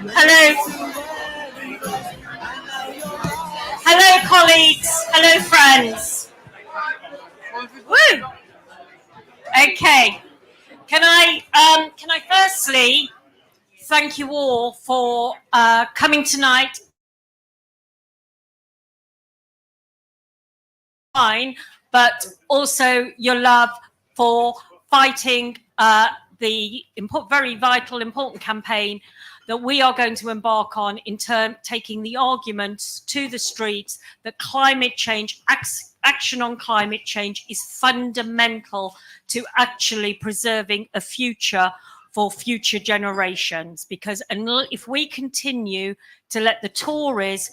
Hello. Hello, colleagues. Hello, friends. Woo. Okay. Can I firstly thank you all for coming tonight. But also your love for fighting the very vital, important campaign that we are going to embark on in taking the arguments to the streets that climate change, action on climate change is fundamental to actually preserving a future for future generations. Because if we continue to let the Tories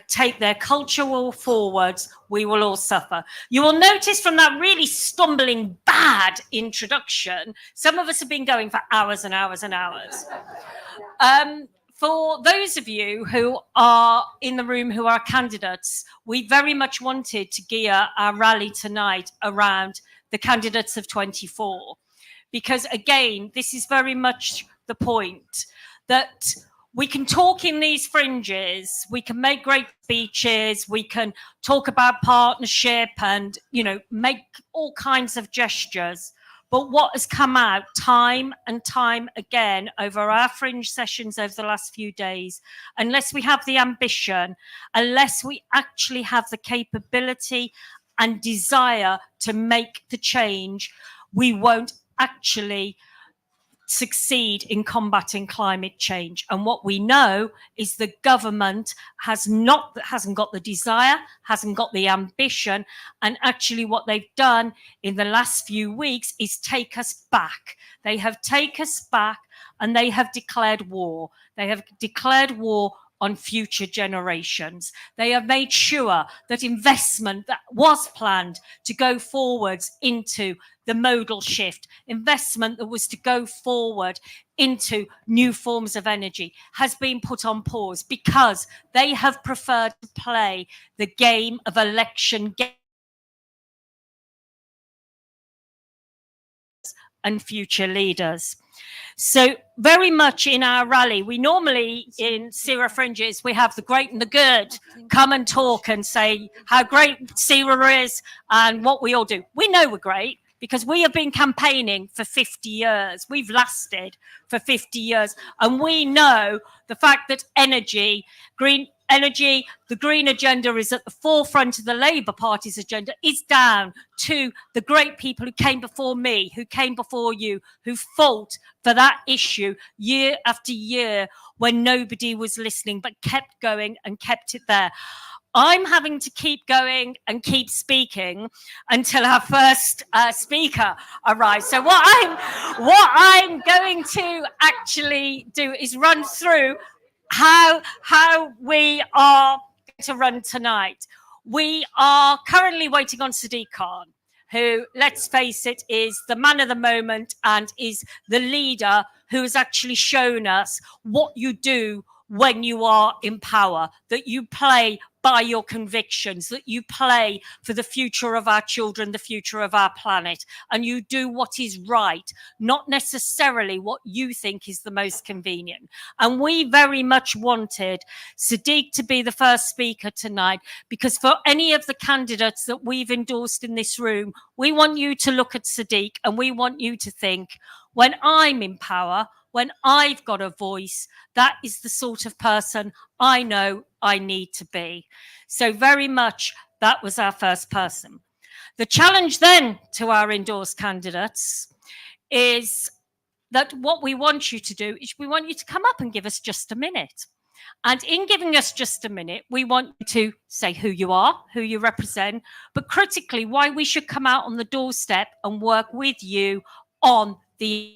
take their culture forwards, we will all suffer. You will notice from that really stumbling bad introduction, some of us have been going for hours and hours and hours. For those of you who are in the room who are candidates, we very much wanted to gear our rally tonight around the candidates of 24. Because again, this is very much the point that we can talk in these fringes, we can make great speeches, we can talk about partnership and, make all kinds of gestures. But what has come out time and time again over our fringe sessions over the last few days, unless we have the ambition, unless we actually have the capability and desire to make the change, we won't actually succeed in combating climate change. And what we know is the government hasn't got the desire, hasn't got the ambition, and actually what they've done in the last few weeks is take us back. They have taken us back and they have declared war. They have declared war on future generations. They have made sure that investment that was planned to go forwards into the modal shift, investment that was to go forward into new forms of energy, has been put on pause because they have preferred to play the game of election and future leaders. So very much in our rally, we normally in SERA fringes, we have the great and the good come and talk and say how great SERA is and what we all do. We know we're great because we have been campaigning for 50 years. We've lasted for 50 years. And we know the fact that the green agenda is at the forefront of the Labour Party's agenda, is down to the great people who came before me, who came before you, who fought for that issue year after year when nobody was listening, but kept going and kept it there. I'm having to keep going and keep speaking until our first speaker arrives. So what I'm going to actually do is run through how we are going to run tonight. We are currently waiting on Sadiq Khan, who, let's face it, is the man of the moment and is the leader who has actually shown us what you do when you are in power, that you play by your convictions, that you play for the future of our children, the future of our planet, and you do what is right, not necessarily what you think is the most convenient. And we very much wanted Sadiq to be the first speaker tonight, because for any of the candidates that we've endorsed in this room, we want you to look at Sadiq and we want you to think, when I'm in power, when I've got a voice, that is the sort of person I know I need to be. So very much that was our first person. The challenge then to our endorsed candidates is that what we want you to do is we want you to come up and give us just a minute. And in giving us just a minute, we want you to say who you are, who you represent, but critically why we should come out on the doorstep and work with you on the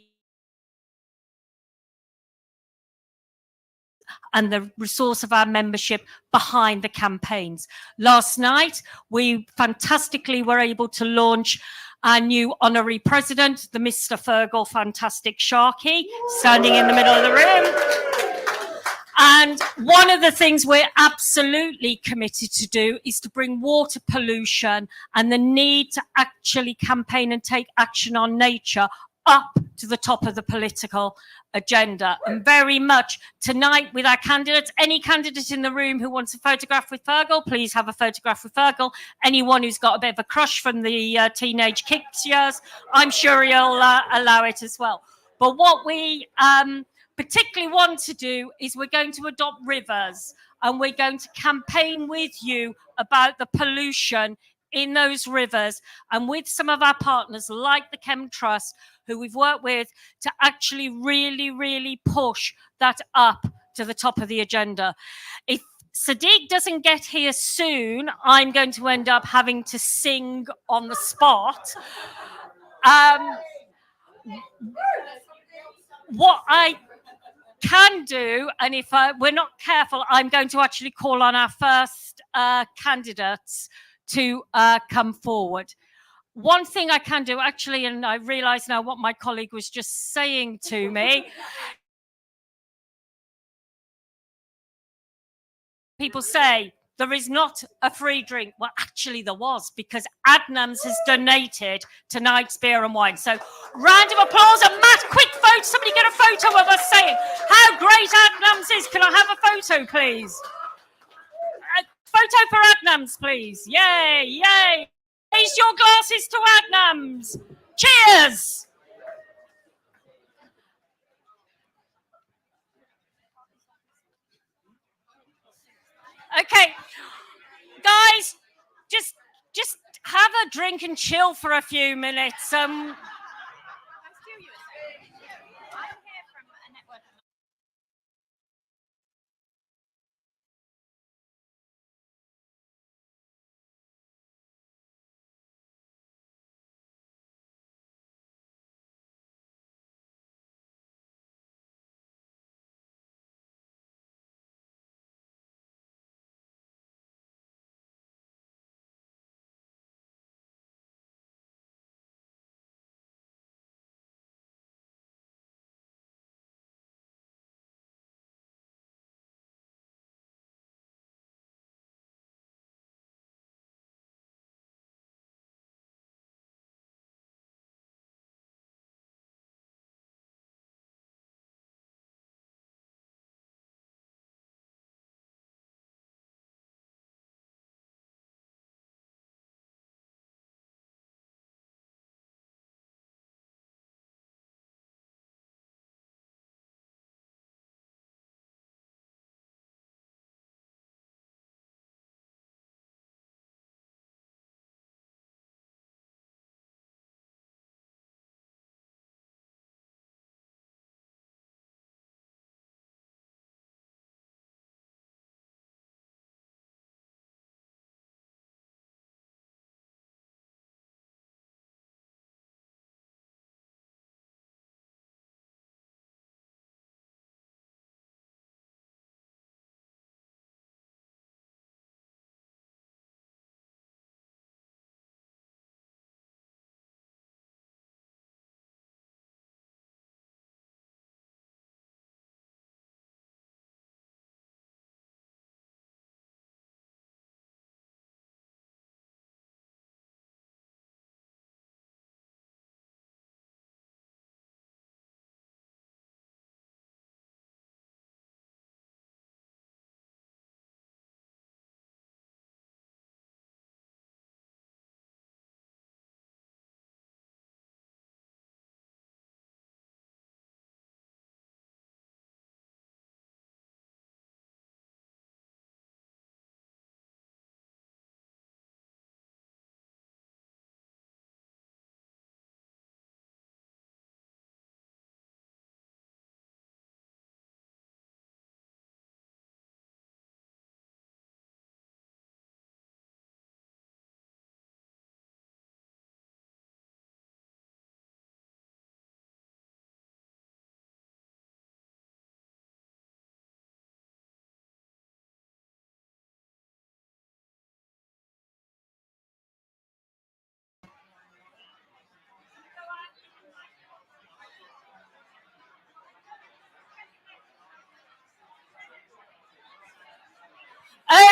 and the resource of our membership behind the campaigns. Last night, we fantastically were able to launch our new honorary president, the Mr. Fergal Fantastic Sharky, standing in the middle of the room. And one of the things we're absolutely committed to do is to bring water pollution and the need to actually campaign and take action on nature up to the top of the political agenda. And very much tonight with our candidates, any candidate in the room who wants a photograph with Fergal, please have a photograph with Fergal. Anyone who's got a bit of a crush from the teenage kicks years, I'm sure he'll allow it as well. But what we particularly want to do is we're going to adopt rivers, and we're going to campaign with you about the pollution in those rivers, and with some of our partners like the Chem Trust, who we've worked with, to actually really, really push that up to the top of the agenda. If Sadiq doesn't get here soon, I'm going to end up having to sing on the spot. What I can do, and if we're not careful, I'm going to actually call on our first candidates to come forward. One thing I can do, actually, and I realise now what my colleague was just saying to me. People say there is not a free drink. Well, actually there was, because Adnams has donated tonight's beer and wine. So round of applause. And Matt, quick photo. Somebody get a photo of us saying how great Adnams is. Can I have a photo, please? A photo for Adnams, please. Yay, yay. Raise your glasses to Adnams. Cheers. Okay, guys, just have a drink and chill for a few minutes.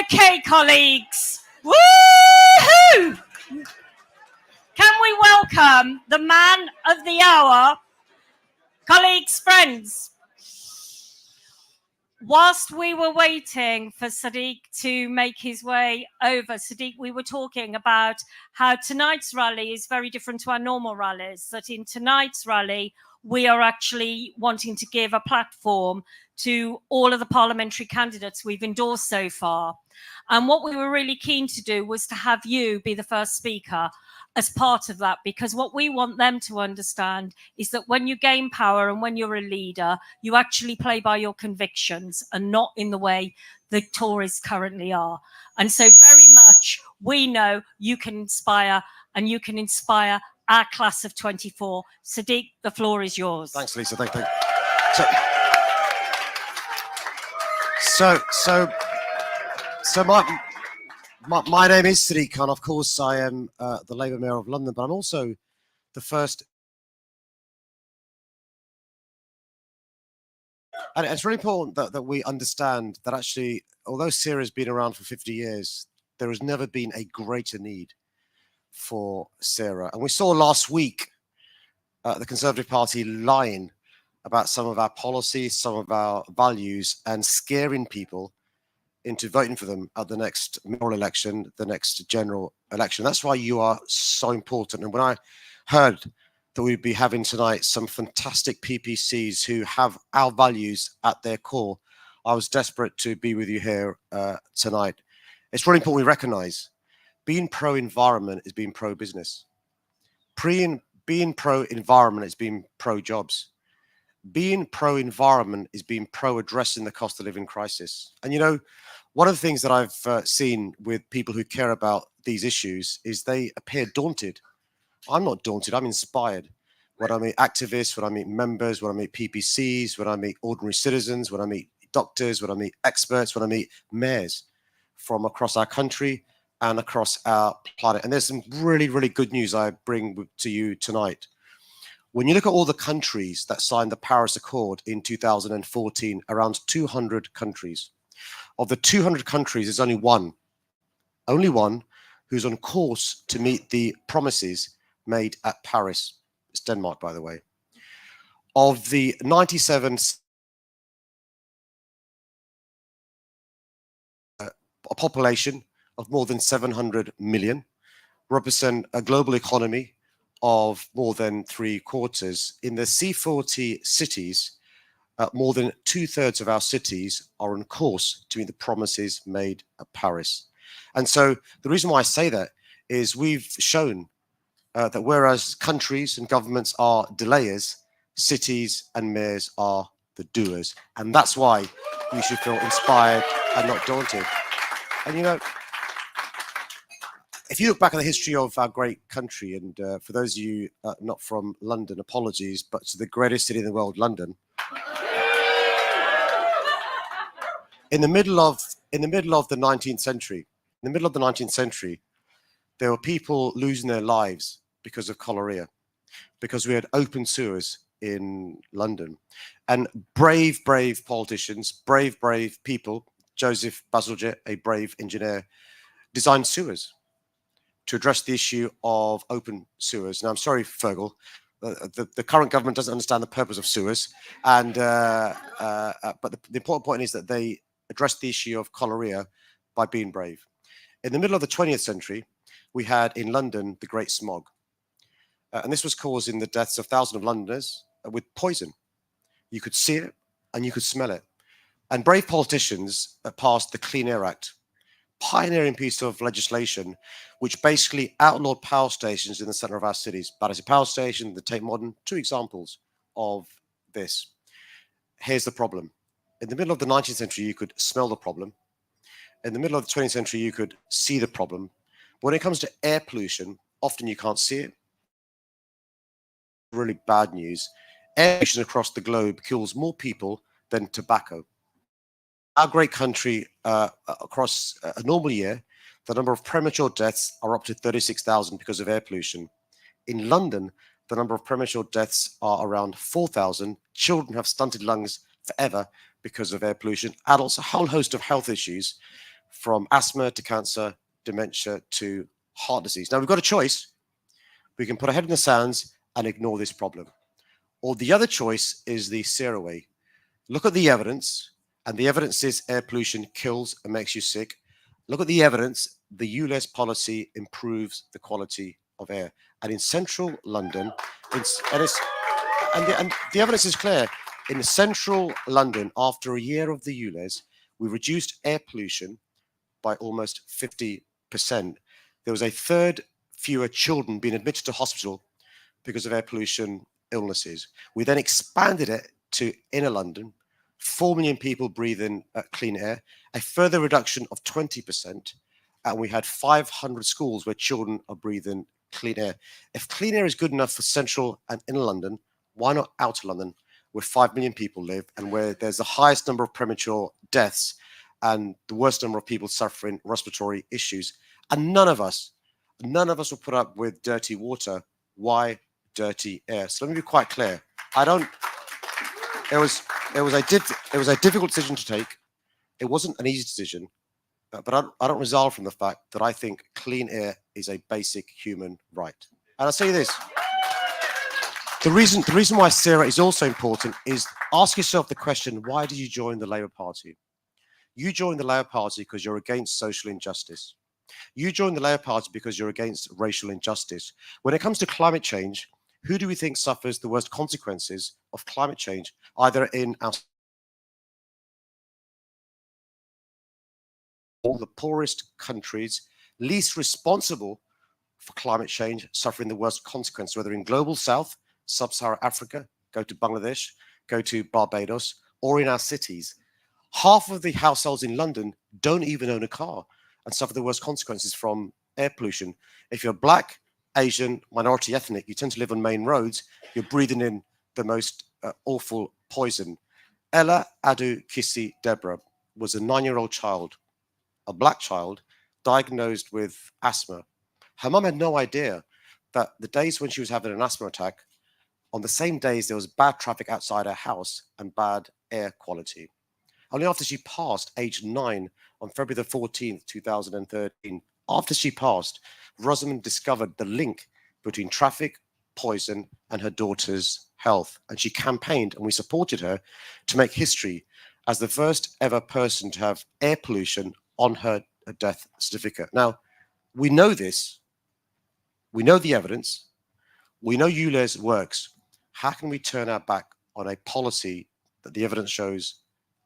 Okay, colleagues. Woohoo! Can we welcome the man of the hour? Colleagues, friends. Whilst we were waiting for Sadiq to make his way over, Sadiq, we were talking about how tonight's rally is very different to our normal rallies, that in tonight's rally, we are actually wanting to give a platform to all of the parliamentary candidates we've endorsed so far. And what we were really keen to do was to have you be the first speaker as part of that, because what we want them to understand is that when you gain power and when you're a leader, you actually play by your convictions and not in the way the Tories currently are. And so very much we know you can inspire, and you can inspire our class of 24. Sadiq, the floor is yours. Thanks, Lisa. Thank you. So my name is Sadiq Khan. Of course, I am the Labour Mayor of London, but I'm also the first. And it's really important that we understand that actually, although SERA has been around for 50 years, there has never been a greater need for SERA. And we saw last week the Conservative Party lying about some of our policies, some of our values, and scaring people into voting for them at the next mayoral election, the next general election. That's why you are so important. And when I heard that we'd be having tonight some fantastic PPCs who have our values at their core, I was desperate to be with you here tonight. It's really important we recognise being pro-environment is being pro-business. Being pro-environment is being pro-jobs. Being pro-environment is being pro-addressing the cost of living crisis. And you know, one of the things that I've seen with people who care about these issues is they appear daunted. I'm not daunted, I'm inspired. When I meet activists, when I meet members, when I meet PPCs, when I meet ordinary citizens, when I meet doctors, when I meet experts, when I meet mayors from across our country and across our planet. And there's some really, really good news I bring to you tonight. When you look at all the countries that signed the Paris Accord in 2014, around 200 countries. Of the 200 countries, there's only one who's on course to meet the promises made at Paris. It's Denmark, by the way. Of the 97, a population of more than 700 million, represent a global economy of more than 3/4. In the C40 cities, more than 2/3 of our cities are on course to meet the promises made at Paris. And so the reason why I say that is we've shown that whereas countries and governments are delayers, cities and mayors are the doers. And that's why we should feel inspired and not daunted. And you know, if you look back at the history of our great country, and for those of you not from London, apologies, but to the greatest city in the world, London, in the middle of the 19th century, there were people losing their lives because of cholera, because we had open sewers in London. And brave politicians, brave people, Joseph Bazalgette, a brave engineer, designed sewers to address the issue of open sewers. Now, I'm sorry, Fergal, the current government doesn't understand the purpose of sewers, and but the important point is that they addressed the issue of cholera by being brave. In the middle of the 20th century, we had in London the Great Smog, and this was causing the deaths of thousands of Londoners with poison. You could see it and you could smell it. And brave politicians passed the Clean Air Act, pioneering piece of legislation which basically outlawed power stations in the center of our cities. Battersea Power Station, the Tate Modern, two examples of this. Here's the problem. In the middle of the 19th century, you could smell the problem. In the middle of the 20th century, you could see the problem. When it comes to air pollution, often you can't see it. Really bad news. Air pollution across the globe kills more people than tobacco. Our great country, across a normal year, the number of premature deaths are up to 36,000 because of air pollution. In London, the number of premature deaths are around 4,000. Children have stunted lungs forever because of air pollution. Adults, a whole host of health issues from asthma to cancer, dementia to heart disease. Now, we've got a choice. We can put our head in the sands and ignore this problem. Or the other choice is the SERA way. Look at the evidence, and the evidence is air pollution kills and makes you sick. Look at the evidence. The ULEZ policy improves the quality of air. And in central London, and the evidence is clear. In central London, after a year of the ULEZ, we reduced air pollution by almost 50%. There was a third fewer children being admitted to hospital because of air pollution illnesses. We then expanded it to inner London. 4 million people breathe in clean air, a further reduction of 20%. And we had 500 schools where children are breathing clean air. If clean air is good enough for central and inner London, why not outer London, where 5 million people live and where there's the highest number of premature deaths and the worst number of people suffering respiratory issues? And none of us will put up with dirty water. Why dirty air? So let me be quite clear. It was a difficult decision to take. It wasn't an easy decision, but I don't resolve from the fact that I think clean air is a basic human right. And I'll say this. The reason why SERA is also important is ask yourself the question, why did you join the Labour Party? You joined the Labour Party because you're against social injustice. You joined the Labour Party because you're against racial injustice. When it comes to climate change, who do we think suffers the worst consequences of climate change, either in our or the poorest countries, least responsible for climate change, suffering the worst consequences, whether in global south, sub-Saharan Africa, go to Bangladesh, go to Barbados, or in our cities? Half of the households in London don't even own a car and suffer the worst consequences from air pollution. If you're black, Asian, minority ethnic, you tend to live on main roads, you're breathing in the most awful poison. Ella Adu Kisi Deborah was a 9-year-old child, a black child, diagnosed with asthma. Her mum had no idea that the days when she was having an asthma attack, on the same days there was bad traffic outside her house and bad air quality. Only after she passed age 9 on February the 14th, 2013, after she passed, Rosamond discovered the link between traffic, poison, and her daughter's health. And she campaigned, and we supported her, to make history as the first ever person to have air pollution on her death certificate. Now, we know this. We know the evidence. We know ULEZ works. How can we turn our back on a policy that the evidence shows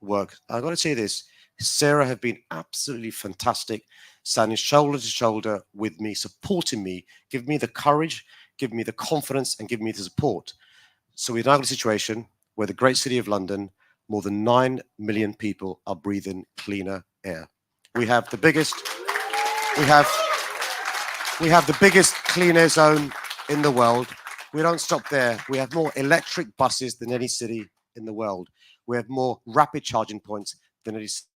works? I've got to say this. SERA have been absolutely fantastic, standing shoulder to shoulder with me, supporting me, giving me the courage, giving me the confidence, and giving me the support. So we're now in a situation where the great city of London, more than 9 million people are breathing cleaner air. We have the biggest clean air zone in the world. We don't stop there. We have more electric buses than any city in the world. We have more rapid charging points than any city.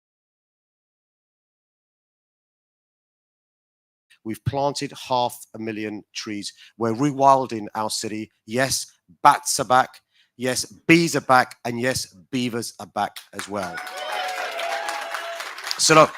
We've planted 500,000 trees. We're rewilding our city. Yes, bats are back. Yes, bees are back. And yes, beavers are back as well. So look,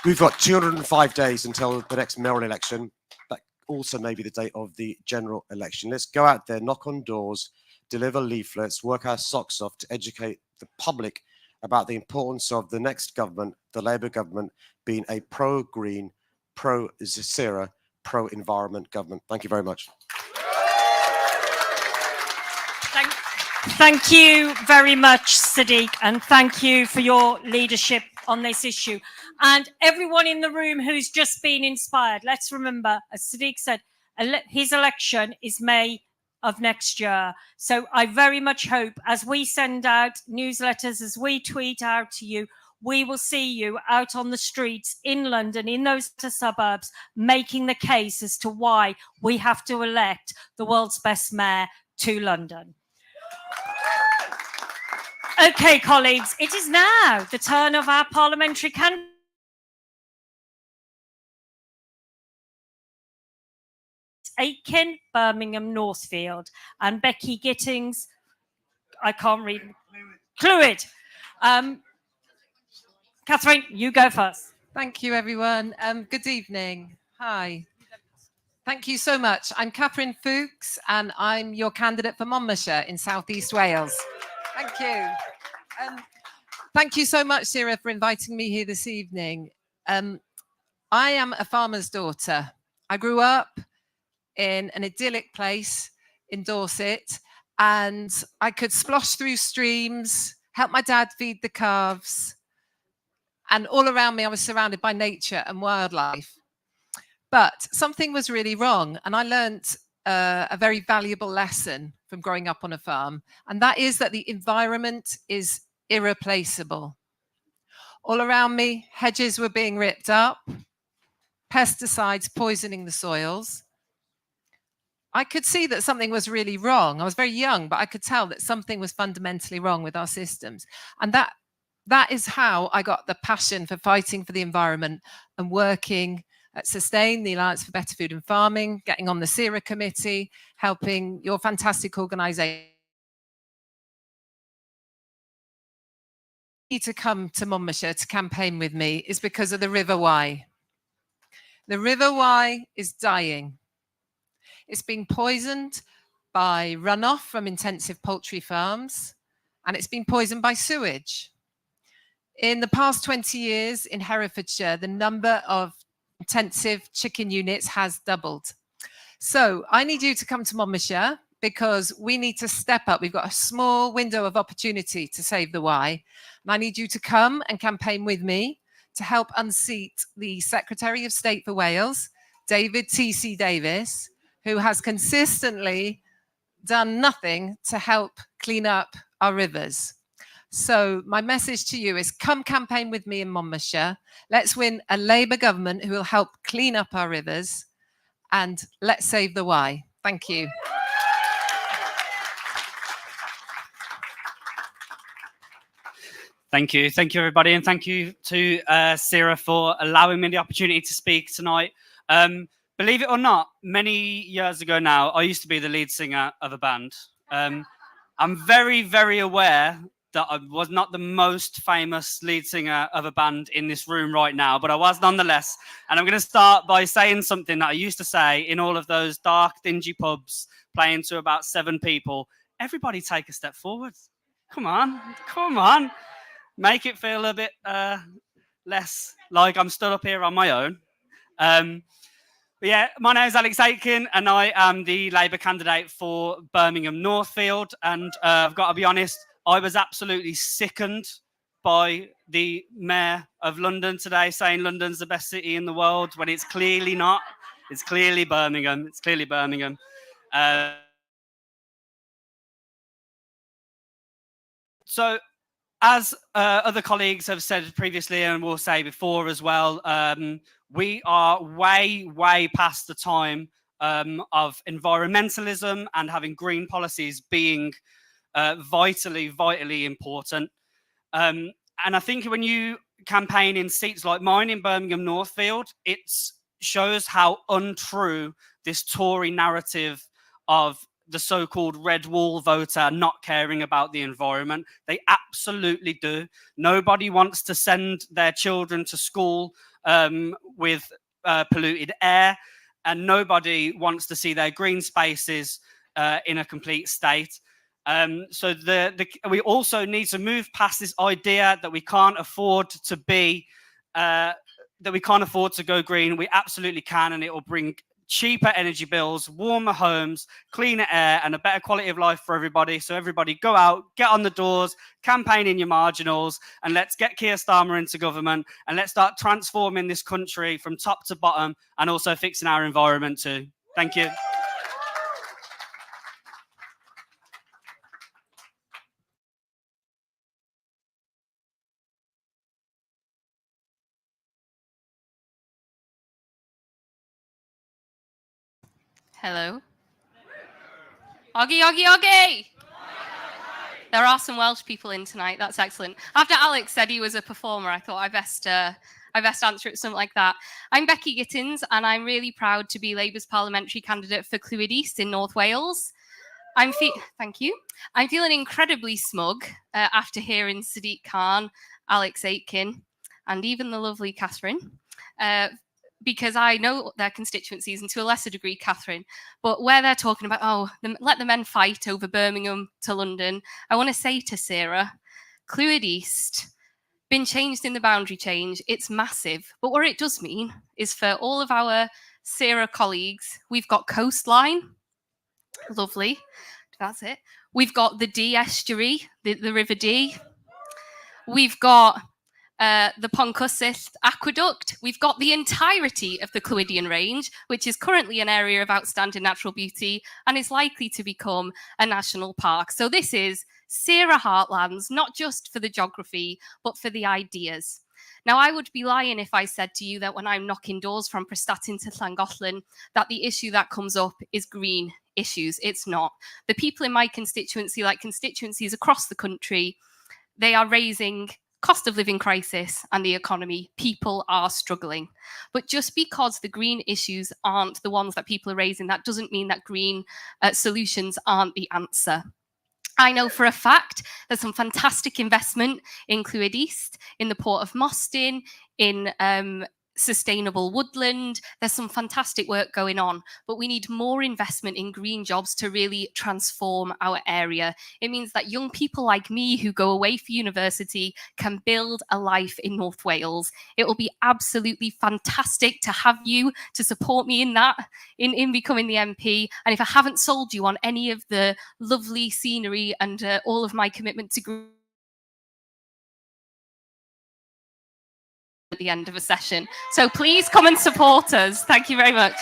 we've got 205 days until the next mayoral election. That also may be the date of the general election. Let's go out there, knock on doors, deliver leaflets, work our socks off to educate the public about the importance of the next government, the Labour government, being a pro-green, pro-SERA, pro-environment government. Thank you very much. Thank you very much, Sadiq, and thank you for your leadership on this issue. And everyone in the room who's just been inspired, let's remember, as Sadiq said, his election is May of next year. So I very much hope, as we send out newsletters, as we tweet out to you, we will see you out on the streets in London, in those suburbs, making the case as to why we have to elect the world's best mayor to London. Okay, colleagues, it is now the turn of our parliamentary candidate. Aitken, Birmingham, Northfield, and Becky Gittings, I can't read, Clwyd. Catherine, you go first. Thank you, everyone. Good evening. Hi. Thank you so much. I'm Catherine Fuchs, and I'm your candidate for Monmouthshire in South East Wales. Thank you. Thank you so much, SERA, for inviting me here this evening. I am a farmer's daughter. I grew up in an idyllic place in Dorset, and I could splosh through streams, help my dad feed the calves, and all around me I was surrounded by nature and wildlife. But something was really wrong, and I learnt a very valuable lesson from growing up on a farm, and that is that the environment is irreplaceable. All around me, hedges were being ripped up, pesticides poisoning the soils. I could see that something was really wrong. I was very young, but I could tell that something was fundamentally wrong with our systems. And that is how I got the passion for fighting for the environment and working at Sustain, the Alliance for Better Food and Farming, getting on the SERA committee, helping your fantastic organisation. To come to Monmouthshire to campaign with me is because of the River Wye. The River Wye is dying. It's being poisoned by runoff from intensive poultry farms, and it's been poisoned by sewage. In the past 20 years in Herefordshire, the number of intensive chicken units has doubled. So I need you to come to Monmouthshire because we need to step up. We've got a small window of opportunity to save the Wye. And I need you to come and campaign with me to help unseat the Secretary of State for Wales, David T.C. Davis, who has consistently done nothing to help clean up our rivers. So my message to you is come campaign with me in Monmouthshire. Let's win a Labour government who will help clean up our rivers, and let's save the Wye. Thank you. Thank you, everybody, and thank you to SERA for allowing me the opportunity to speak tonight. Believe it or not, many years ago now, I used to be the lead singer of a band. I'm very, very aware that I was not the most famous lead singer of a band in this room right now, but I was nonetheless. And I'm going to start by saying something that I used to say in all of those dark, dingy pubs, playing to about 7 people. Everybody take a step forward. Come on, come on. Make it feel a bit less like I'm stood up here on my own. But yeah, my name is Alex Aitken, and I am the Labour candidate for Birmingham Northfield. And I've got to be honest, I was absolutely sickened by the Mayor of London today saying London's the best city in the world when it's clearly not. It's clearly Birmingham. It's clearly Birmingham. So, as other colleagues have said previously and will say before as well, we are way past the time of environmentalism and having green policies being vitally important. And I think when you campaign in seats like mine in Birmingham Northfield, it shows how untrue this Tory narrative of the so-called red wall voter not caring about the environment. They absolutely do. Nobody wants to send their children to school with polluted air, and nobody wants to see their green spaces in a complete state. So we also need to move past this idea that we can't afford to be, that we can't afford to go green. We absolutely can, and it will bring cheaper energy bills, warmer homes, cleaner air, and a better quality of life for everybody. So everybody go out, get on the doors, campaign in your marginals, and let's get Keir Starmer into government, and let's start transforming this country from top to bottom, and also fixing our environment too. Thank you. Hello. Oggy, oggy, oggy! There are some Welsh people in tonight. That's excellent. After Alex said he was a performer, I thought I best answer it something like that. I'm Becky Gittins, and I'm really proud to be Labour's parliamentary candidate for Clwyd East in North Wales. Thank you. I'm feeling incredibly smug after hearing Sadiq Khan, Alex Aitken, and even the lovely Catherine, because I know their constituencies, and to a lesser degree, Catherine, but where they're talking about, oh, let the men fight over Birmingham to London, I want to say to SERA, Clwyd East, been changed in the boundary change, it's massive. But what it does mean is for all of our SERA colleagues, we've got coastline, lovely, that's it. We've got the Dee estuary, the River Dee. We've got the Pontcwsyllt aqueduct. We've got the entirety of the Clwydian range, which is currently an area of outstanding natural beauty and is likely to become a national park. So this is SERA heartlands, not just for the geography, but for the ideas. Now, I would be lying if I said to you that when I'm knocking doors from Prestatyn to Llangollen, that the issue that comes up is green issues. It's not. The people in my constituency, like constituencies across the country, they are raising cost of living crisis and the economy. People are struggling. But just because the green issues aren't the ones that people are raising, that doesn't mean that green solutions aren't the answer. I know for a fact there's some fantastic investment in Clwyd East, in the Port of Mostyn, in sustainable woodland. There's some fantastic work going on, but we need more investment in green jobs to really transform our area. It means that young people like me who go away for university can build a life in North Wales. It will be absolutely fantastic to have you to support me in that, in becoming the MP. And if I haven't sold you on any of the lovely scenery and all of my commitment to green at the end of a session. So please come and support us. Thank you very much.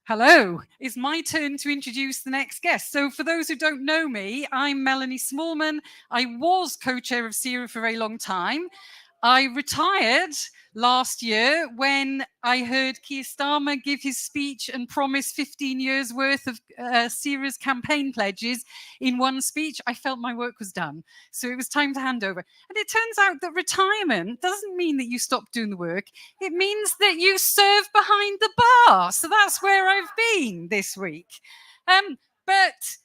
Hello, it's my turn to introduce the next guest. So for those who don't know me, I'm Melanie Smallman. I was co-chair of SERA for a very long time. I retired last year when I heard Keir Starmer give his speech and promise 15 years worth of SERA's campaign pledges in one speech. I felt my work was done. So it was time to hand over. And it turns out that retirement doesn't mean that you stop doing the work. It means that you serve behind the bar. So that's where I've been this week. But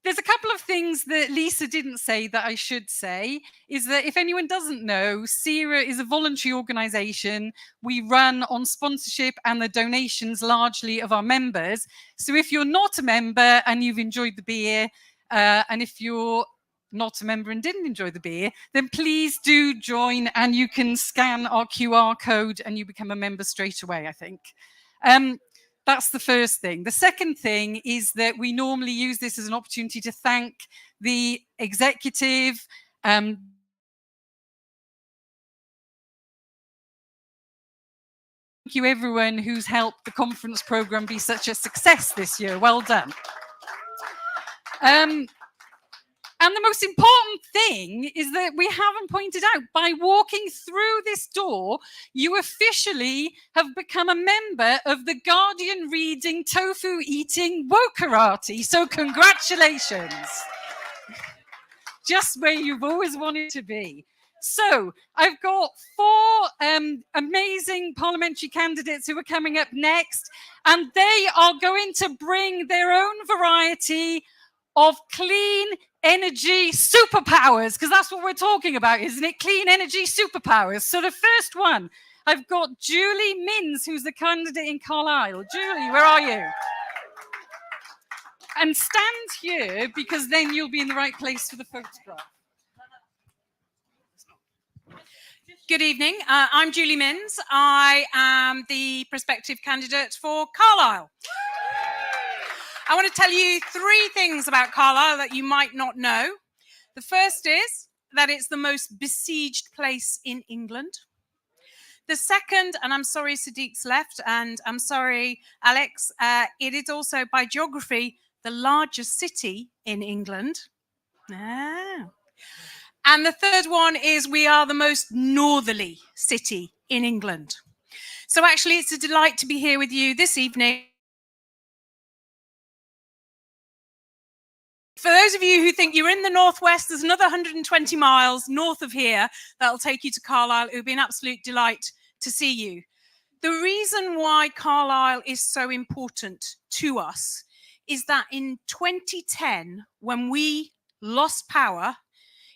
there's a couple of things that Lisa didn't say that I should say, is that if anyone doesn't know, SERA is a voluntary organisation. We run on sponsorship and the donations largely of our members. So if you're not a member and you've enjoyed the beer, and if you're not a member and didn't enjoy the beer, then please do join and you can scan our QR code and you become a member straight away, I think. That's the first thing. The second thing is that we normally use this as an opportunity to thank the executive, thank you everyone who's helped the conference programme be such a success this year. Well done. And the most important thing is that we haven't pointed out, by walking through this door, you officially have become a member of the Guardian reading, tofu eating wokerati. So congratulations. Just where you've always wanted to be. So I've got 4 amazing parliamentary candidates who are coming up next, and they are going to bring their own variety of clean energy superpowers, because that's what we're talking about, isn't it? Clean energy superpowers. So the first one, I've got Julie Minns, who's the candidate in Carlisle. Julie, where are you? And stand here, because then you'll be in the right place for the photograph. Good evening. I'm Julie Minns. I am the prospective candidate for Carlisle. I want to tell you 3 things about Carlisle that you might not know. The first is that it's the most besieged place in England. The second, and I'm sorry Sadiq's left, and I'm sorry Alex, it is also by geography the largest city in England. And the third one is we are the most northerly city in England. So actually it's a delight to be here with you this evening. For those of you who think you're in the northwest, there's another 120 miles north of here that'll take you to Carlisle. It would be an absolute delight to see you. The reason why Carlisle is so important to us is that in 2010, when we lost power,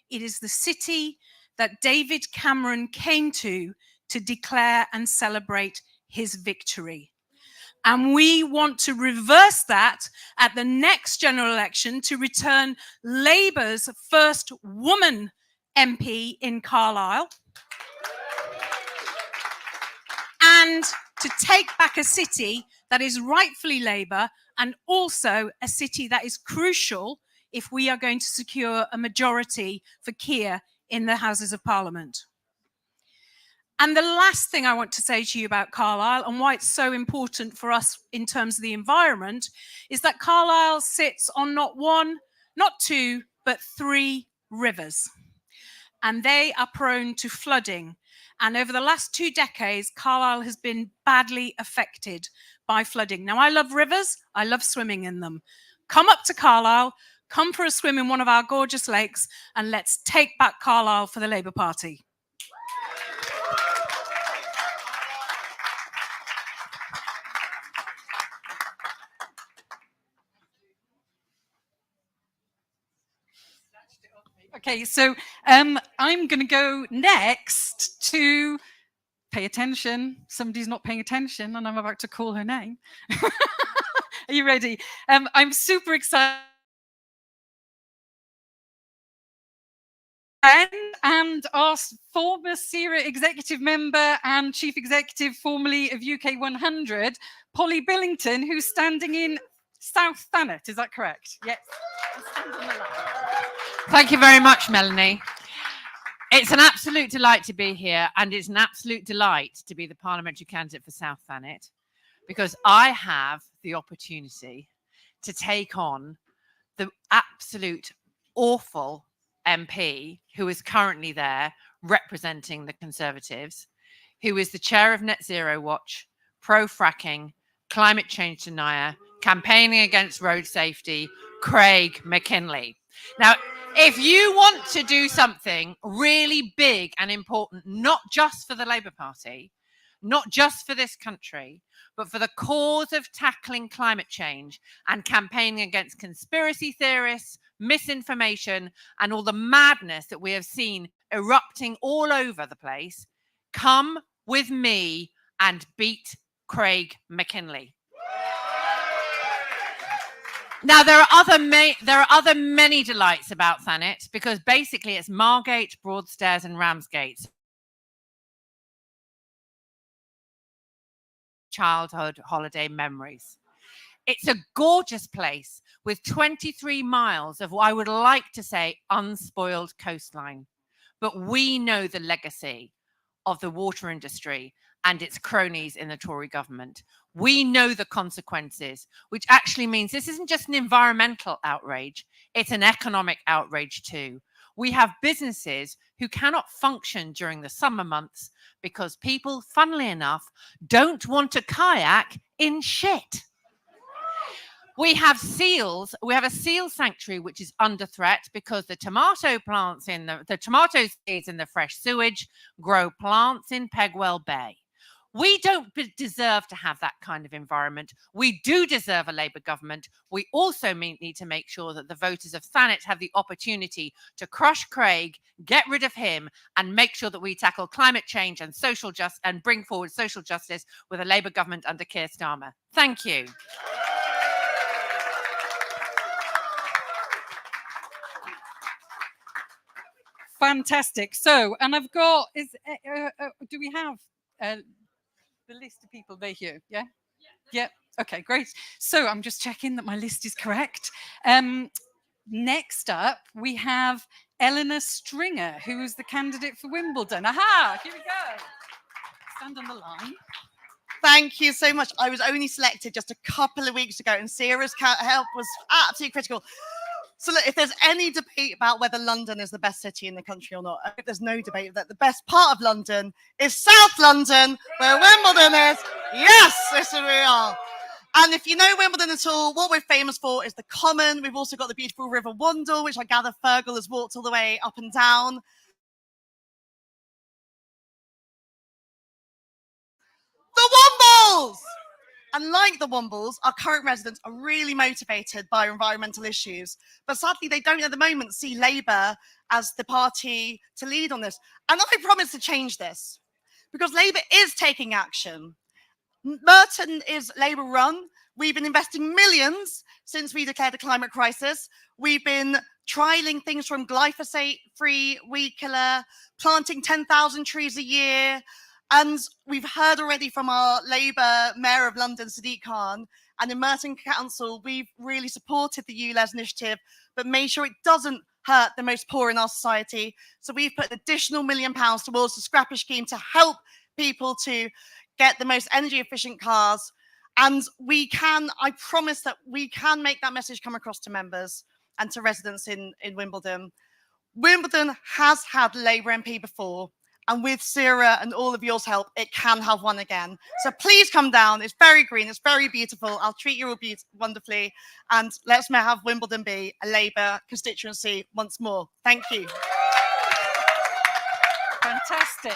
it is the city that David Cameron came to declare and celebrate his victory. And we want to reverse that at the next general election to return Labour's first woman MP in Carlisle. And to take back a city that is rightfully Labour and also a city that is crucial if we are going to secure a majority for Keir in the Houses of Parliament. And the last thing I want to say to you about Carlisle and why it's so important for us in terms of the environment is that Carlisle sits on not one, not two, but 3 rivers. And they are prone to flooding. And over the last 2 decades, Carlisle has been badly affected by flooding. Now, I love rivers. I love swimming in them. Come up to Carlisle, come for a swim in one of our gorgeous lakes, and let's take back Carlisle for the Labour Party. Okay, so I'm going to go next to pay attention. Somebody's not paying attention, and I'm about to call her name. Are you ready? I'm super excited. And our former SERA executive member and chief executive formerly of UK 100, Polly Billington, who's standing in South Thanet. Is that correct? Yes. Thank you very much, Melanie. It's an absolute delight to be here, and it's an absolute delight to be the parliamentary candidate for South Thanet, because I have the opportunity to take on the absolute awful MP who is currently there representing the Conservatives, who is the chair of Net Zero Watch, pro-fracking, climate change denier, campaigning against road safety, Craig McKinley. Now, if you want to do something really big and important, not just for the Labour Party, not just for this country, but for the cause of tackling climate change and campaigning against conspiracy theorists, misinformation, and all the madness that we have seen erupting all over the place, come with me and beat Craig McKinley. Now, there are other many delights about Thanet, because basically it's Margate, Broadstairs and Ramsgate. Childhood holiday memories. It's a gorgeous place with 23 miles of what I would like to say unspoiled coastline. But we know the legacy of the water industry and its cronies in the Tory government. We know the consequences, which actually means this isn't just an environmental outrage, it's an economic outrage too. We have businesses who cannot function during the summer months because people, funnily enough, don't want to kayak in shit. We have seals. We have a seal sanctuary which is under threat because the tomato plants in the tomato seeds in the fresh sewage grow plants in Pegwell Bay. We don't deserve to have that kind of environment. We do deserve a Labour government. We also need to make sure that the voters of Thanet have the opportunity to crush Craig, get rid of him, and make sure that we tackle climate change and and bring forward social justice with a Labour government under Keir Starmer. Thank you. Fantastic. So, and I've got, do we have the list of people they hear? Yeah? Yeah. Okay, great. So I'm just checking that my list is correct. Next up, we have Eleanor Stringer, who is the candidate for Wimbledon. Aha, here we go. Stand on the line. Thank you so much. I was only selected just a couple of weeks ago, and SERA's help was absolutely critical. So look, if there's any debate about whether London is the best city in the country or not, there's no debate that the best part of London is South London, where Wimbledon is. Yes, this is where we are. And if you know Wimbledon at all, what we're famous for is the Common. We've also got the beautiful River Wandle, which I gather Fergal has walked all the way up and down. The Wombles! And like the Wombles, our current residents are really motivated by environmental issues. But sadly, they don't at the moment see Labour as the party to lead on this. And I promise to change this, because Labour is taking action. Merton is Labour run. We've been investing millions since we declared a climate crisis. We've been trialling things from glyphosate-free weed killer, planting 10,000 trees a year. And we've heard already from our Labour Mayor of London, Sadiq Khan, and in Merton Council, we've really supported the ULEZ initiative, but made sure it doesn't hurt the most poor in our society. So we've put an additional £1 million towards the scrapper scheme to help people to get the most energy efficient cars. And I promise that we can make that message come across to members and to residents in Wimbledon. Wimbledon has had a Labour MP before, and with SERA and all of yours help, it can have one again. So please come down. It's very green. It's very beautiful. I'll treat you all wonderfully. And let's have Wimbledon be a Labour constituency once more. Thank you. Fantastic.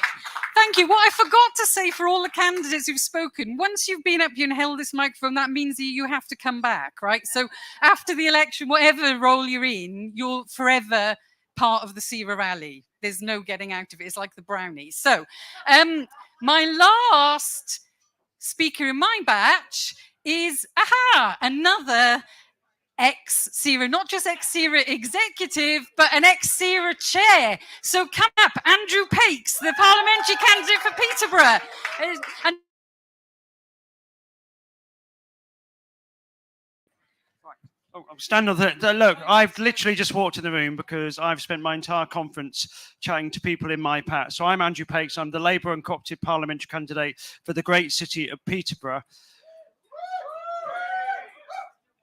Thank you. What I forgot to say for all the candidates who've spoken, once you've been up here and held this microphone, that means that you have to come back, right? So after the election, whatever role you're in, you're forever part of the SERA rally. There's no getting out of it. It's like the brownies. So my last speaker in my batch is, another ex-SERA, not just ex-SERA executive, but an ex-SERA chair. So come up, Andrew Pakes, the parliamentary candidate for Peterborough. And I'm standing there. Look, I've literally just walked in the room because I've spent my entire conference chatting to people in my patch. So I'm Andrew Pakes. I'm the Labour and Co-opted parliamentary candidate for the great city of Peterborough.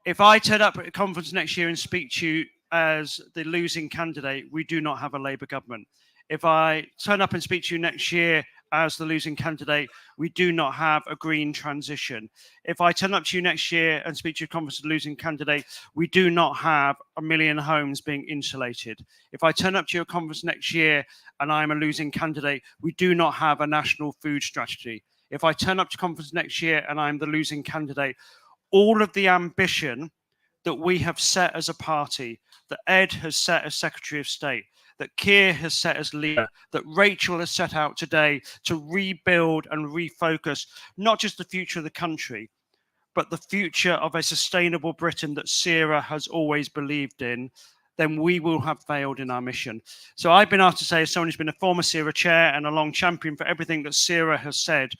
If I turn up at a conference next year and speak to you as the losing candidate, we do not have a Labour government. If I turn up and speak to you next year as the losing candidate, we do not have a green transition. If I turn up to you next year and speak to your conference as the losing candidate, we do not have 1 million homes being insulated. If I turn up to your conference next year and I'm a losing candidate, we do not have a national food strategy. If I turn up to conference next year and I'm the losing candidate, all of the ambition that we have set as a party, that Ed has set as Secretary of State, that Keir has set as leader, that Rachel has set out today to rebuild and refocus not just the future of the country, but the future of a sustainable Britain that SERA has always believed in, then we will have failed in our mission. So I've been asked to say, as someone who's been a former SERA chair and a long champion for everything that SERA has said,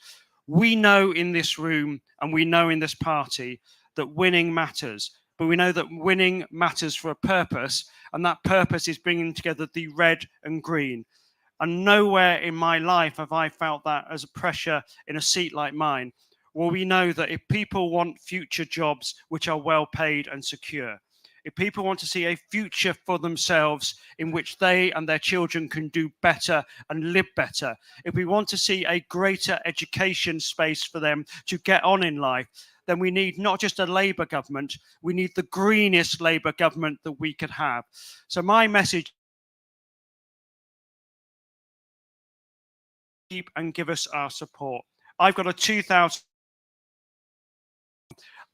we know in this room and we know in this party that winning matters, but we know that winning matters for a purpose, and that purpose is bringing together the red and green. And nowhere in my life have I felt that as a pressure in a seat like mine, where we know that if people want future jobs which are well paid and secure, if people want to see a future for themselves in which they and their children can do better and live better, if we want to see a greater education space for them to get on in life, then we need not just a Labour government, we need the greenest Labour government that we could have. So my message, keep and give us our support. I've got a 2,000.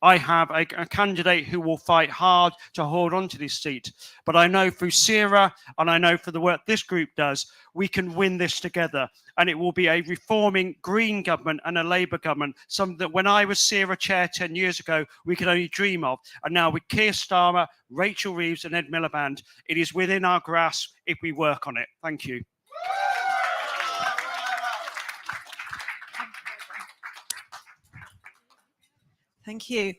I have a candidate who will fight hard to hold on to this seat. But I know through SERA, and I know for the work this group does, we can win this together. And it will be a reforming Green government and a Labour government, something that when I was SERA chair 10 years ago, we could only dream of. And now with Keir Starmer, Rachel Reeves and Ed Miliband, it is within our grasp if we work on it. Thank you. Thank you.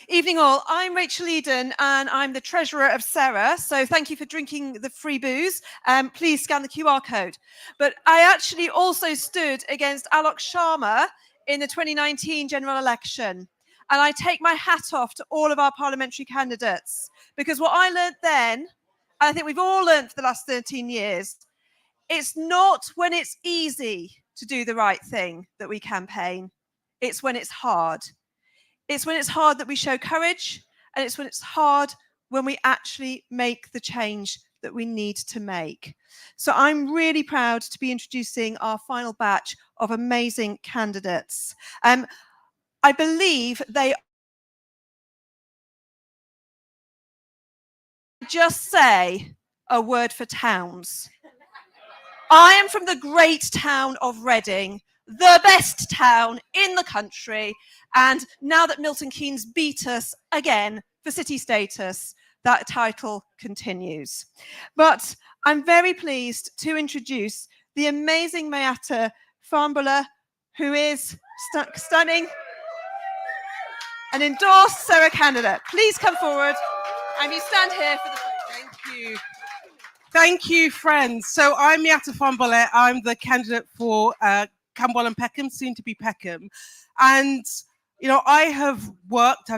Evening all, I'm Rachel Eden and I'm the treasurer of SERA, so thank you for drinking the free booze. Please scan the QR code. But I actually also stood against Alok Sharma in the 2019 general election. And I take my hat off to all of our parliamentary candidates, because what I learned then, and I think we've all learned for the last 13 years, it's not when it's easy to do the right thing that we campaign. It's when it's hard. It's when it's hard that we show courage, and it's when it's hard when we actually make the change that we need to make. So I'm really proud to be introducing our final batch of amazing candidates. I believe they just say a word for towns. I am from the great town of Reading, the best town in the country. And now that Milton Keynes beat us again for city status, that title continues. But I'm very pleased to introduce the amazing Mayata Farnborough, who is stunning, an endorsed SERA candidate. Please come forward and you stand here for the photo. Thank you. Thank you, friends. So I'm Mayata Farnborough. I'm the candidate for Camberwell and Peckham, soon to be Peckham. And, you know, I've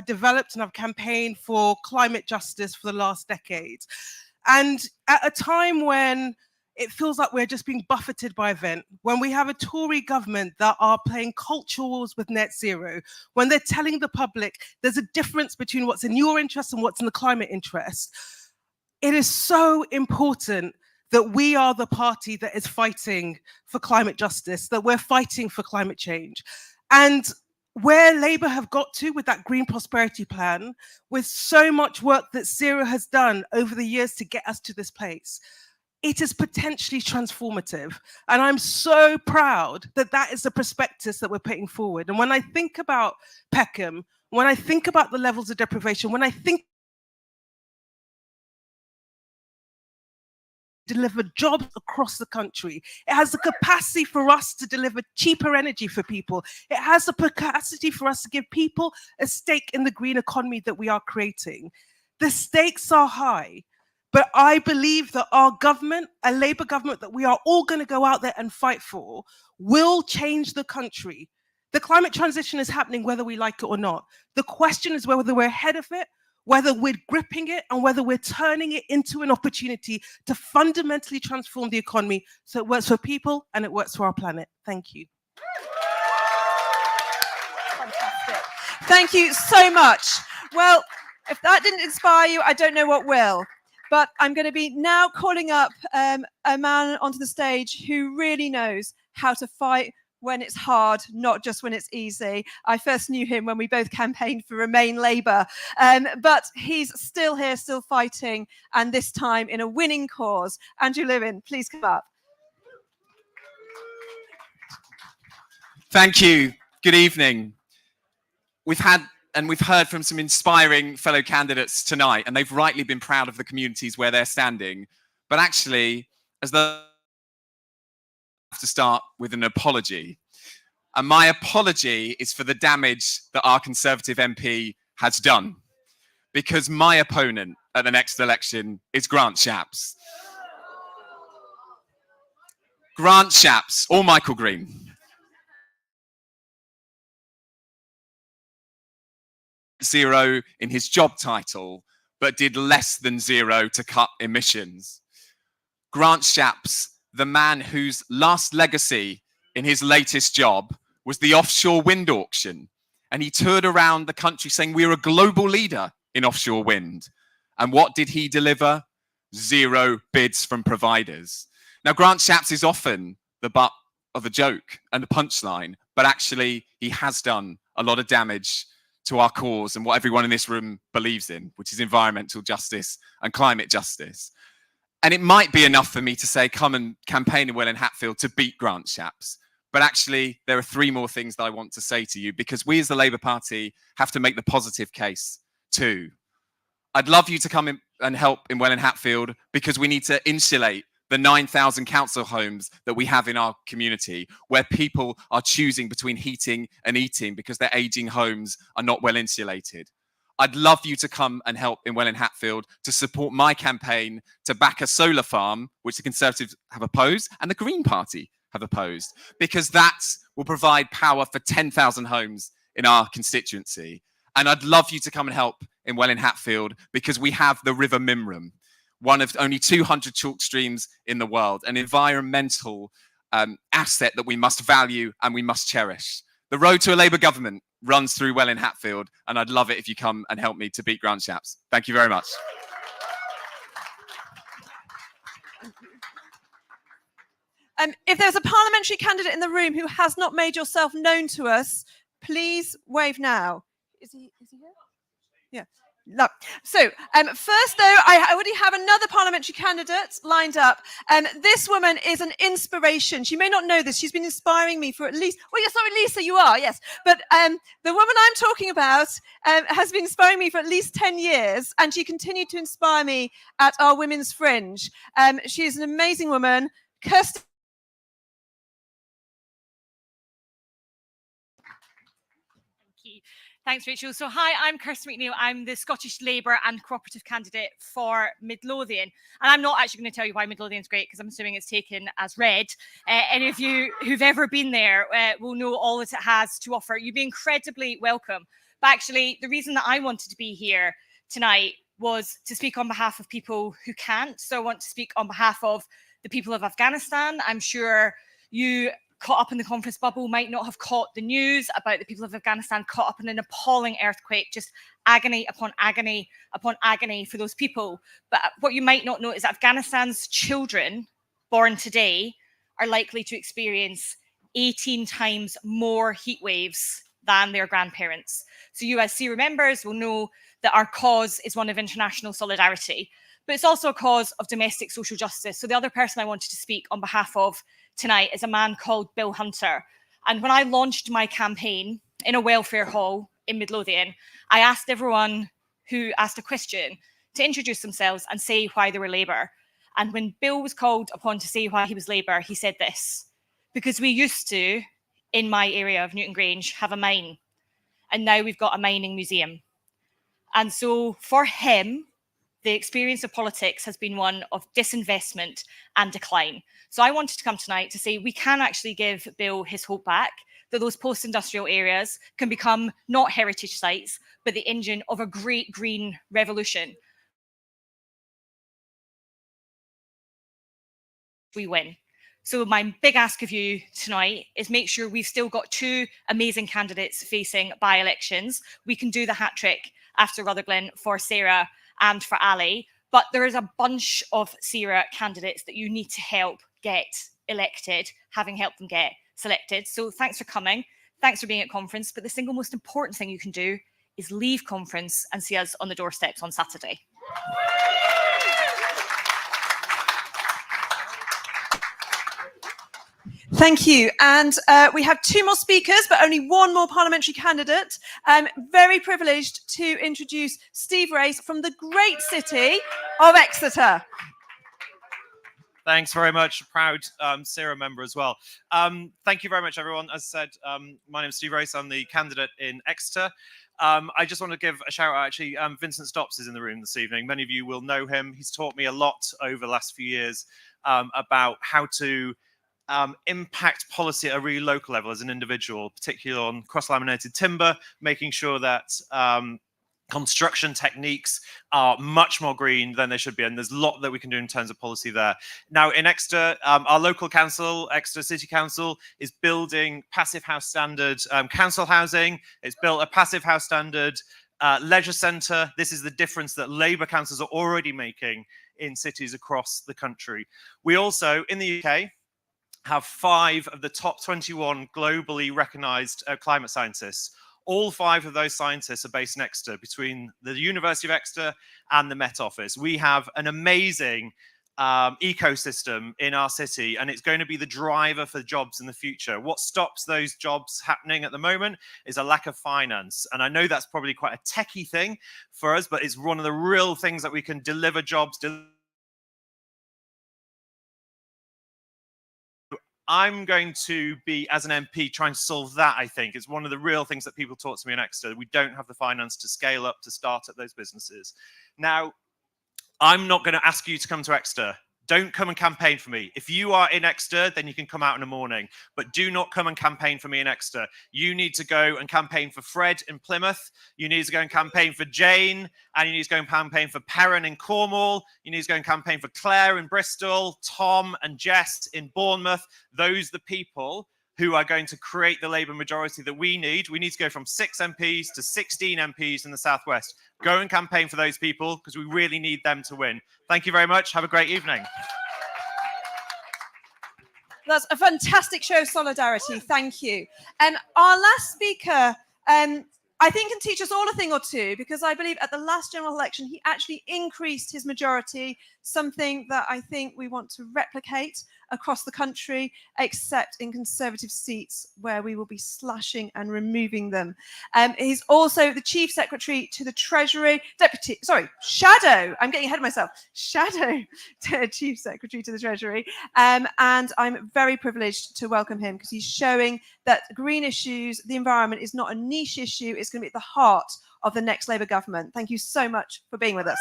developed and I've campaigned for climate justice for the last decade. And at a time when it feels like we're just being buffeted by event, when we have a Tory government that are playing culture wars with net zero, when they're telling the public there's a difference between what's in your interest and what's in the climate interest, it is so important that we are the party that is fighting for climate justice, that we're fighting for climate change. And where Labour have got to with that Green Prosperity Plan, with so much work that SERA has done over the years to get us to this place, it is potentially transformative. And I'm so proud that that is the prospectus that we're putting forward. And when I think about Peckham, when I think about the levels of deprivation, when I think deliver jobs across the country. It has the capacity for us to deliver cheaper energy for people. It has the capacity for us to give people a stake in the green economy that we are creating. The stakes are high, but I believe that our government, a Labour government that we are all going to go out there and fight for, will change the country. The climate transition is happening whether we like it or not. The question is whether we're ahead of it, whether we're gripping it, and whether we're turning it into an opportunity to fundamentally transform the economy so it works for people and it works for our planet. Thank you. Fantastic. Thank you so much. Well, if that didn't inspire you, I don't know what will. But I'm going to be now calling up a man onto the stage who really knows how to fight when it's hard, not just when it's easy. I first knew him when we both campaigned for Remain Labour, but he's still here, still fighting, and this time in a winning cause. Andrew Lewin, please come up. Thank you. Good evening. We've heard from some inspiring fellow candidates tonight, and they've rightly been proud of the communities where they're standing. But actually, as the to start with an apology. And my apology is for the damage that our Conservative MP has done. Because my opponent at the next election is Grant Shapps. Grant Shapps, or Michael Green. Zero in his job title, but did less than zero to cut emissions. Grant Shapps, the man whose last legacy in his latest job was the offshore wind auction. And he toured around the country saying we're a global leader in offshore wind. And what did he deliver? Zero bids from providers. Now, Grant Shapps is often the butt of a joke and a punchline, but actually he has done a lot of damage to our cause and what everyone in this room believes in, which is environmental justice and climate justice. And it might be enough for me to say, come and campaign in Welwyn Hatfield to beat Grant Shapps. But actually, there are three more things that I want to say to you, because we as the Labour Party have to make the positive case too. I'd love you to come in and help in Welwyn Hatfield, because we need to insulate the 9,000 council homes that we have in our community, where people are choosing between heating and eating because their ageing homes are not well insulated. I'd love you to come and help in Welwyn Hatfield to support my campaign to back a solar farm, which the Conservatives have opposed and the Green Party have opposed, because that will provide power for 10,000 homes in our constituency. And I'd love you to come and help in Welwyn Hatfield, because we have the River Mimram, one of only 200 chalk streams in the world, an environmental asset that we must value and we must cherish. The road to a Labour government runs through Welwyn Hatfield, and I'd love it if you come and help me to beat Grant Shapps. Thank you very much. If there's a parliamentary candidate in the room who has not made yourself known to us, please wave now. Is he here? Yeah. No. So, first, though, I already have another parliamentary candidate lined up. This woman is an inspiration. She may not know this. She's been inspiring me for at least, well, yes, sorry, Lisa, you are, yes. But the woman I'm talking about has been inspiring me for at least 10 years, and she continued to inspire me at our Women's Fringe. She is an amazing woman. Kirsty. Thanks, Rachel. So, hi, I'm Kirsty McNeill. I'm the Scottish Labour and Cooperative candidate for Midlothian. And I'm not actually going to tell you why Midlothian's great, because I'm assuming it's taken as read. Any of you who've ever been there will know all that it has to offer. You'd be incredibly welcome. But actually, the reason that I wanted to be here tonight was to speak on behalf of people who can't. So I want to speak on behalf of the people of Afghanistan. I'm sure you caught up in the conference bubble might not have caught the news about the people of Afghanistan caught up in an appalling earthquake, just agony upon agony upon agony for those people. But what you might not know is Afghanistan's children born today are likely to experience 18 times more heat waves than their grandparents. So you as SERA members will know that our cause is one of international solidarity, but it's also a cause of domestic social justice. So the other person I wanted to speak on behalf of tonight is a man called Bill Hunter. And when I launched my campaign in a welfare hall in Midlothian, I asked everyone who asked a question to introduce themselves and say why they were Labour. And when Bill was called upon to say why he was Labour, he said this: because we used to, in my area of Newton Grange, have a mine, and now we've got a mining museum. And so for him, the experience of politics has been one of disinvestment and decline. So I wanted to come tonight to say we can actually give Bill his hope back, that those post-industrial areas can become not heritage sites, but the engine of a great green revolution. We win. So my big ask of you tonight is make sure we've still got two amazing candidates facing by-elections. We can do the hat trick after Rutherglen for SERA and for Ali, but there is a bunch of SERA candidates that you need to help get elected, having helped them get selected. So thanks for coming. Thanks for being at conference. But the single most important thing you can do is leave conference and see us on the doorsteps on Saturday. Thank you. And we have two more speakers, but only one more parliamentary candidate. I'm very privileged to introduce Steve Race from the great city of Exeter. Thanks very much. Proud SERA member as well. Thank you very much, everyone. As I said, my name is Steve Race. I'm the candidate in Exeter. I just want to give a shout out, actually. Vincent Stopps is in the room this evening. Many of you will know him. He's taught me a lot over the last few years about how to impact policy at a really local level as an individual, particularly on cross-laminated timber, making sure that construction techniques are much more green than they should be. And there's a lot that we can do in terms of policy there. Now, in Exeter, our local council, Exeter City Council, is building passive house standard council housing. It's built a passive house standard leisure centre. This is the difference that Labour councils are already making in cities across the country. We also, in the UK, have 5 of the top 21 globally recognised climate scientists. All 5 of those scientists are based in Exeter, between the University of Exeter and the Met Office. We have an amazing ecosystem in our city, and it's going to be the driver for jobs in the future. What stops those jobs happening at the moment is a lack of finance. And I know that's probably quite a techie thing for us, but it's one of the real things that we can deliver jobs. I'm going to be, as an MP, trying to solve that. I think it's one of the real things that people talk to me in Exeter. We don't have the finance to scale up, to start up those businesses. Now, I'm not going to ask you to come to Exeter. Don't come and campaign for me. If you are in Exeter, then you can come out in the morning. But do not come and campaign for me in Exeter. You need to go and campaign for Fred in Plymouth. You need to go and campaign for Jane. And you need to go and campaign for Perrin in Cornwall. You need to go and campaign for Claire in Bristol, Tom and Jess in Bournemouth. Those are the people who are going to create the Labour majority that we need. We need to go from 6 MPs to 16 MPs in the Southwest. Go and campaign for those people, because we really need them to win. Thank you very much. Have a great evening. That's a fantastic show of solidarity. Thank you. And our last speaker, I think, can teach us all a thing or two, because I believe at the last general election, he actually increased his majority, something that I think we want to replicate across the country, except in Conservative seats where we will be slashing and removing them. He's also the Chief Secretary to the Treasury, Shadow, I'm getting ahead of myself, Shadow Chief Secretary to the Treasury. And I'm very privileged to welcome him, because he's showing that green issues, the environment, is not a niche issue, it's going to be at the heart of the next Labour government. Thank you so much for being with us.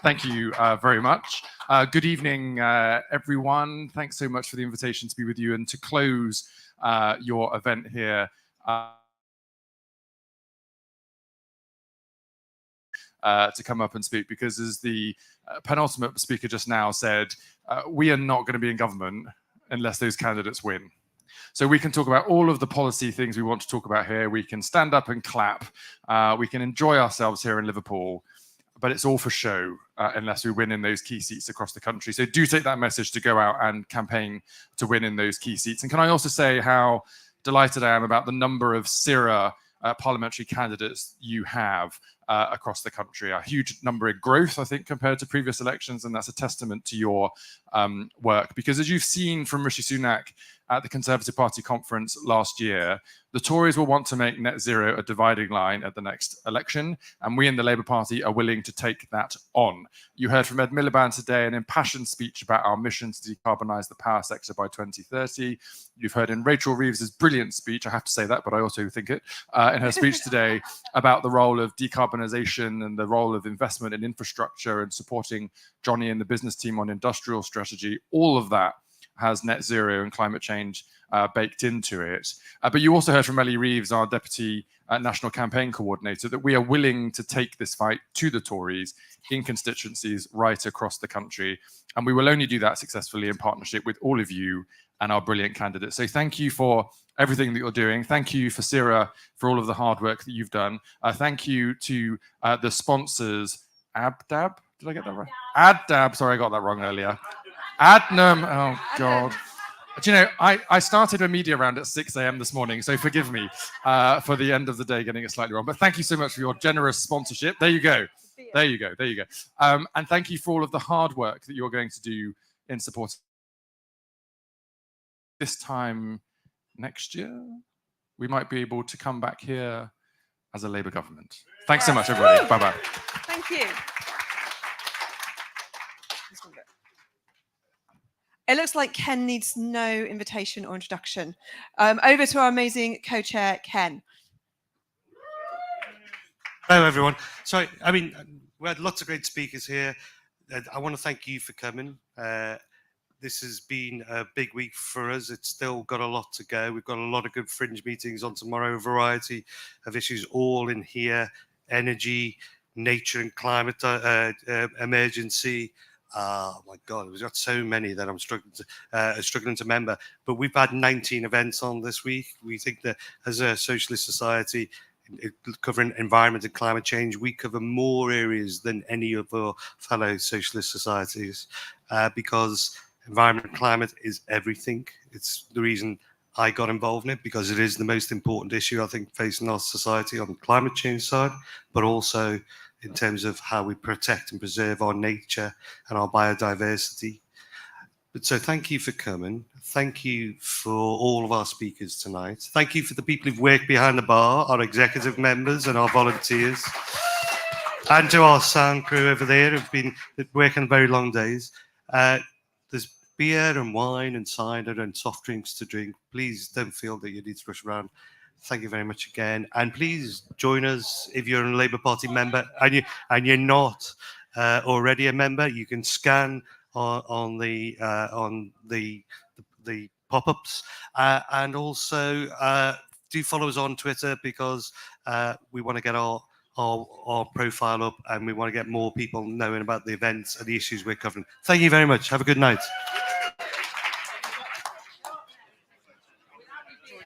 Thank you very much. Good evening, everyone. Thanks so much for the invitation to be with you and to close your event here. To come up and speak, because as the penultimate speaker just now said, we are not going to be in government unless those candidates win. So we can talk about all of the policy things we want to talk about here. We can stand up and clap. We can enjoy ourselves here in Liverpool, but it's all for show unless we win in those key seats across the country. So do take that message to go out and campaign to win in those key seats. And can I also say how delighted I am about the number of SERA parliamentary candidates you have across the country. A huge number in growth, I think, compared to previous elections, and that's a testament to your work. Because as you've seen from Rishi Sunak at the Conservative Party conference last year, the Tories will want to make net zero a dividing line at the next election, and we in the Labour Party are willing to take that on. You heard from Ed Miliband today an impassioned speech about our mission to decarbonise the power sector by 2030. You've heard in Rachel Reeves's brilliant speech, I have to say that, but I also think it, in her speech today, about the role of decarbonisation and the role of investment in infrastructure and supporting Johnny and the business team on industrial strategy. All of that has net zero and climate change baked into it. But you also heard from Ellie Reeves, our Deputy National Campaign Coordinator, that we are willing to take this fight to the Tories in constituencies right across the country. And we will only do that successfully in partnership with all of you and our brilliant candidates. So thank you for everything that you're doing. Thank you for SERA for all of the hard work that you've done. Thank you to the sponsors, ABDAB, did I get that right? ADDAB, sorry, I got that wrong earlier. Adnam, oh God. Do you know, I started a media round at 6 a.m. this morning, so forgive me for the end of the day getting it slightly wrong. But thank you so much for your generous sponsorship. There you go. There you go. There you go. And thank you for all of the hard work that you're going to do in support. This time next year, we might be able to come back here as a Labour government. Thanks so much, everybody. Bye-bye. Thank you. It looks like Ken needs no invitation or introduction. Over to our amazing co-chair, Ken. Hello, everyone. So, I mean, we had lots of great speakers here. I want to thank you for coming. This has been a big week for us. It's still got a lot to go. We've got a lot of good fringe meetings on tomorrow, a variety of issues all in here: energy, nature and climate emergency. Oh my God, we've got so many that I'm struggling to remember. But we've had 19 events on this week. We think that as a socialist society, covering environment and climate change, we cover more areas than any of our fellow socialist societies because environment and climate is everything. It's the reason I got involved in it, because it is the most important issue, I think, facing our society on the climate change side, but also in terms of how we protect and preserve our nature and our biodiversity. But so thank you for coming. Thank you for all of our speakers tonight. Thank you for the people who've worked behind the bar, our executive members and our volunteers. And to our sound crew over there who've been working very long days. There's beer and wine and cider and soft drinks to drink. Please don't feel that you need to rush around. Thank you very much again, and please join us if you're a Labour Party member and you're not already a member. You can scan on the pop-ups, and also do follow us on Twitter, because we want to get our profile up, and we want to get more people knowing about the events and the issues we're covering. Thank you very much. Have a good night.